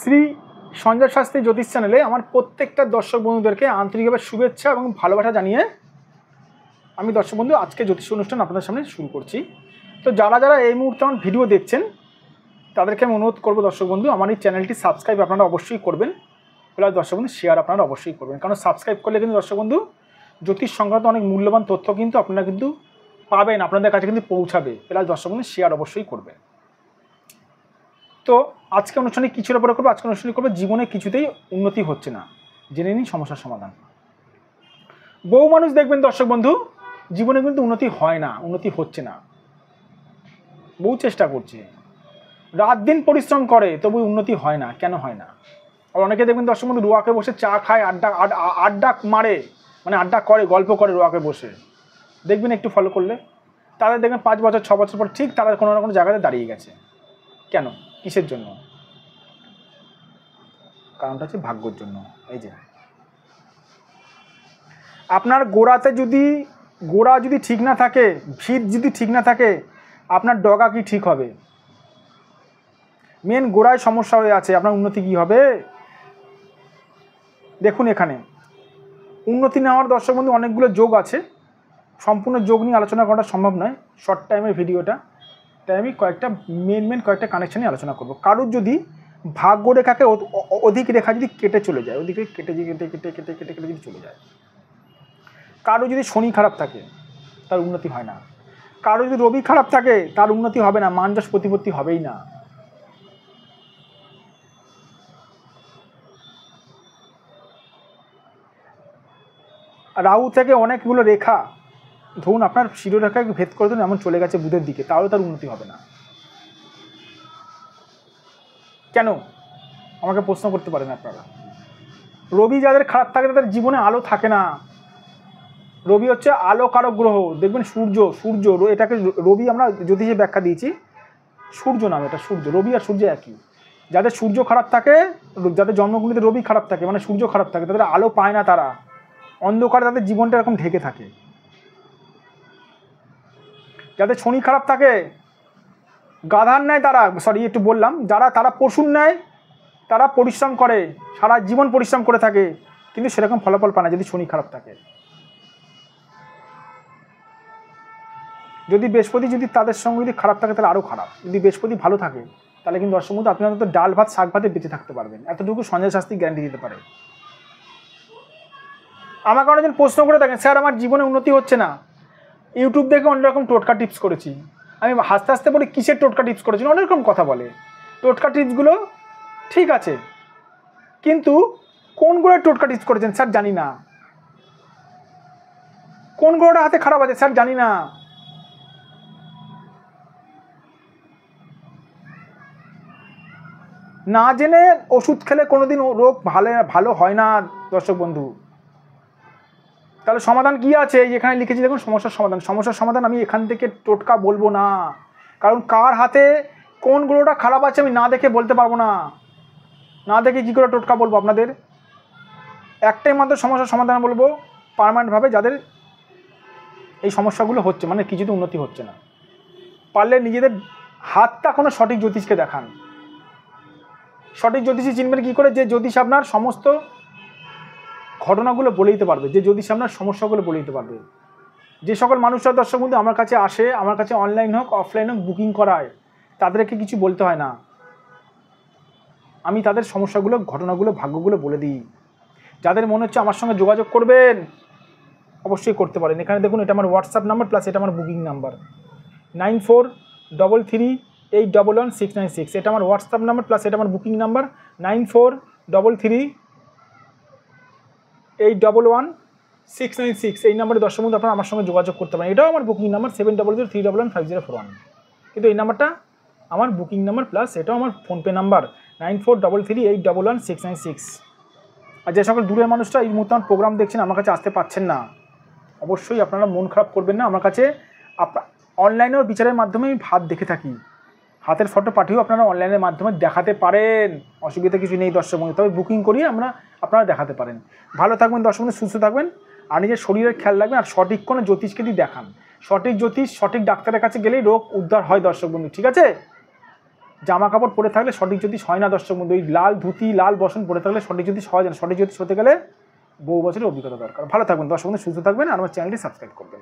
শ্রী সঞ্জয় শাস্ত্রী জ্যোতিষ চ্যানেলে আমার প্রত্যেকটা দর্শক বন্ধুদেরকে আন্তরিকভাবে শুভেচ্ছা এবং ভালোবাসা জানিয়ে আমি দর্শক বন্ধু আজকে জ্যোতিষ অনুষ্ঠান আপনাদের সামনে শুরু করছি। তো যারা যারা এই মুহূর্তে আমার ভিডিও দেখছেন তাদেরকে আমি অনুরোধ করবো দর্শক বন্ধু, আমার এই চ্যানেলটি সাবস্ক্রাইব আপনারা অবশ্যই করবেন, প্লাস দর্শক বন্ধু শেয়ার আপনারা অবশ্যই করবেন, কারণ সাবস্ক্রাইব করলে কিন্তু দর্শক বন্ধু জ্যোতিষ সংক্রান্ত অনেক মূল্যবান তথ্য কিন্তু আপনারা কিন্তু পাবেন, আপনাদের কাছে কিন্তু পৌঁছাবে, প্লাস দর্শক বন্ধু শেয়ার অবশ্যই করবেন। তো আজকে অনুষ্ঠানে কিছুর উপরে করবো, আজকে অনুষ্ঠানে করবো জীবনে কিছুতেই উন্নতি হচ্ছে না, জেনে নিন সমস্যার সমাধান। বহু মানুষ দেখবেন দর্শক বন্ধু জীবনে কিন্তু উন্নতি হয় না, উন্নতি হচ্ছে না, বহু চেষ্টা করছে, রাত দিন পরিশ্রম করে তবু উন্নতি হয় না। কেন হয় না? আর অনেকে দেখবেন দর্শক বন্ধু রোয়াকে বসে চা খায়, আড্ডা মারে, মানে আড্ডা করে, গল্প করে রোয়াকে বসে, দেখবেন একটু ফলো করলে তাদের দেখবেন 5 বছর 6 বছর পর ঠিক তারা কোনো না কোনো জায়গাতে দাঁড়িয়ে গেছে। কেন? কিসের জন্য? কারণটা হচ্ছে ভাগ্যর জন্য। এই যে আপনার গোড়া যদি ঠিক না থাকে, ভিত যদি ঠিক না থাকে, আপনার ডগা কি ঠিক হবে? মেন গোড়ায় সমস্যা হয়ে আছে, আপনার উন্নতি কি হবে? দেখুন এখানে উন্নতি নেওয়ার দর্শক বন্ধু অনেকগুলো যোগ আছে, সম্পূর্ণ যোগ নিয়ে আলোচনা করা সম্ভব নয় শর্ট টাইমের ভিডিওটা, তাই আমি কয়েকটা কানেকশন নিয়ে আলোচনা করব। কারোর যদি ভাগ্য রেখাকে অধিক রেখা যদি কেটে চলে যায়, ওদিকে কেটে যদি চলে যায়, কারো যদি শনি খারাপ থাকে তার উন্নতি হয় না, কারো যদি রবি খারাপ থাকে তার উন্নতি হবে না, মান-যশ প্রতিপত্তি হবেই না। রাহু থেকে অনেকগুলো রেখা, ধরুন আপনার শিরোরেখাকে ভেদ করে ধরুন এমন চলে গেছে বুধের দিকে, তাহলে তার উন্নতি হবে না। কেন? আমাকে প্রশ্ন করতে পারেন আপনারা। রবি যাদের খারাপ থাকে তাদের জীবনে আলো থাকে না। রবি হচ্ছে আলো কারক গ্রহ। দেখবেন সূর্য এটাকে রবি আমরা জ্যোতিষে ব্যাখ্যা দিয়েছি, সূর্য নাম, এটা সূর্য। রবি আর সূর্য একই। যাদের সূর্য খারাপ থাকে, যাদের জন্মকুণ্ডলিতে রবি খারাপ থাকে, মানে সূর্য খারাপ থাকে, তাদের আলো পায় না, তারা অন্ধকারে তাদের জীবনটা এরকম ঢেকে থাকে। যাদের শনি খারাপ থাকে, গাধার ন্যায় তারা পশুর ন্যায় তারা পরিশ্রম করে, সারা জীবন পরিশ্রম করে থাকে, কিন্তু সেরকম ফলাফল পায় না যদি শনি খারাপ থাকে। যদি বৃহস্পতি যদি তাদের সঙ্গে যদি খারাপ থাকে তাহলে আরও খারাপ। যদি বৃহস্পতি ভালো থাকে তাহলে কিন্তু দর্শক বন্ধু আপনি অন্তত ডাল ভাত শাক ভাতে বেঁচে থাকতে পারবেন, এতটুকু সঞ্জয় শাস্ত্রী গ্যারান্টি দিতে পারে। আমাকে অনেকজন প্রশ্ন করে থাকেন, স্যার আমার জীবনে উন্নতি হচ্ছে না, ইউটিউব দেখে অনেক রকম টোটকা টিপস করেছি। আমি হাসতে হাসতে বলি কিসের টোটকা টিপস করেছি? অনেক রকম কথা বলে। টোটকা টিপসগুলো ঠিক আছে, কিন্তু কোন গ্রহের টোটকা টিপস করেছেন স্যার জানি না, কোন গ্রহটা হাতে খারাপ আছে স্যার জানি না। না জেনে ওষুধ খেলে কোনোদিন রোগ ভালো হয় না দর্শক বন্ধু। তাহলে সমাধান কি আছে? যেখানে লিখেছি দেখুন সমস্যার সমাধান আমি এখান থেকে টোটকা বলবো না, কারণ কার হাতে কোন গ্রহটা খারাপ আছে আমি না দেখে বলতে পারবো না। না দেখে কী করে টোটকা বলবো আপনাদের? একটাই মাত্র সমস্যার সমাধান বলবো পার্মানেন্টভাবে, যাদের এই সমস্যাগুলো হচ্ছে, মানে কিছুতে উন্নতি হচ্ছে না, পারলে নিজেদের হাতটা কোনো সঠিক জ্যোতিষকে দেখান। সঠিক জ্যোতিষী চিনবেন কী করে? যে জ্যোতিষ আপনার সমস্ত ঘটনাগুলো বলে দিতে পারবে, যে জ্যোতিষ আপনার সমস্যাগুলো বলে দিতে পারবে। যে সকল মানুষরা দর্শক বন্ধু আমার কাছে আসে, আমার কাছে অনলাইন হোক অফলাইন হোক বুকিং করায়, তাদেরকে কিছু বলতে হয় না, আমি তাদের সমস্যাগুলো, ঘটনাগুলো, ভাগ্যগুলো বলে দিই। যাদের মনে হচ্ছে আমার সঙ্গে যোগাযোগ করবেন অবশ্যই করতে পারেন। এখানে দেখুন এটা আমার হোয়াটসঅ্যাপ নাম্বার প্লাস এটা আমার বুকিং নাম্বার 9433811696। এটা আমার হোয়াটসঅ্যাপ নাম্বার প্লাস এটা আমার বুকিং নাম্বার 9433811696। এই নাম্বারে দর্শক বন্ধু আপনারা আমার সঙ্গে যোগাযোগ করতে পারেন। এটাও আমার বুকিং নাম্বার 7003115041, কিন্তু এই নাম্বারটা আমার বুকিং নাম্বার প্লাস এটাও আমার ফোনপে নাম্বার 9433811696। আর যে সকল দূরের মানুষরা এই মুহূর্তে আমার প্রোগ্রাম দেখছেন, আমার কাছে আসতে পারছেন না, অবশ্যই আপনারা মন খারাপ করবেন না। আমার কাছে অনলাইনেও বিচারের মাধ্যমে আমি ভাত দেখে থাকি, হাতের ফটো পাঠিয়েও আপনারা অনলাইনের মাধ্যমে দেখাতে পারেন, অসুবিধা কিছু নেই দর্শক বন্ধু। তবে বুকিং করিয়ে আপনারা দেখাতে পারেন। ভালো থাকবেন দর্শক বন্ধু, সুস্থ থাকবেন, আর নিজের শরীরের খেয়াল রাখবেন, আর সঠিক কোনো জ্যোতিষকে দিয়ে দেখান। সঠিক জ্যোতিষ সঠিক ডাক্তারের কাছে গেলেই রোগ উদ্ধার হয় দর্শক বন্ধু, ঠিক আছে? জামা কাপড় পরে থাকলে সঠিক জ্যোতিষ হয় না দর্শক বন্ধু। ওই লাল ধুতি লাল বসন পরে থাকলে সঠিক জ্যোতিষ হয় না। সঠিক জ্যোতিষ হতে গেলে বহু বছরের অভিজ্ঞতা দরকার। ভালো থাকবেন দর্শক বন্ধু, সুস্থ থাকবেন আর আমার চ্যানেলটি সাবস্ক্রাইব করবেন।